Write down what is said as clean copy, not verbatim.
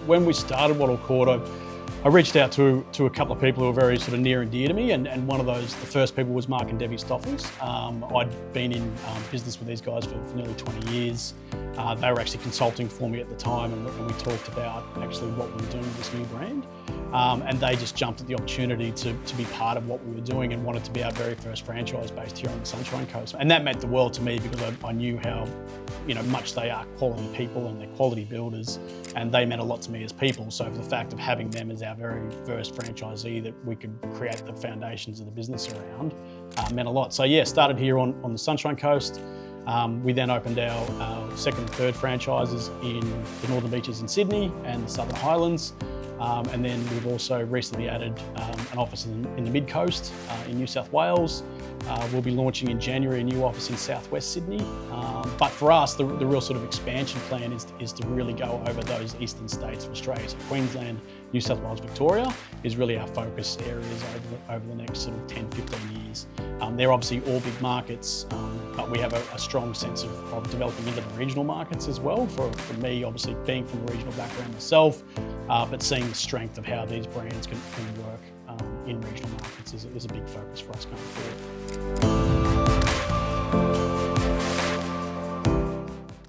when we started Wattle Court, I reached out to a couple of people who were very sort of near and dear to me, and one of those, the first people was Mark and Debbie Stoffels. I'd been in business with these guys for nearly 20 years. They were actually consulting for me at the time, and we talked about actually what we were doing with this new brand. And they just jumped at the opportunity to be part of what we were doing and wanted to be our very first franchise based here on the Sunshine Coast. And that meant the world to me because I knew how much they are quality people and they're quality builders, and they meant a lot to me as people. So for the fact of having them as our very first franchisee that we could create the foundations of the business around meant a lot. So yeah, started here on the Sunshine Coast. We then opened our second and third franchises in the Northern Beaches in Sydney and the Southern Highlands. And then we've also recently added an office in the Mid-Coast in New South Wales. We'll be launching in January a new office in Southwest Sydney. But for us, the real sort of expansion plan is to really go over those eastern states of Australia. So Queensland, New South Wales, Victoria is really our focus areas over the next sort of 10, 15 years. They're obviously all big markets, but we have a strong sense of developing into the regional markets as well. For me, obviously being from a regional background myself, but seeing the strength of how these brands can work in regional markets is a big focus for us going forward.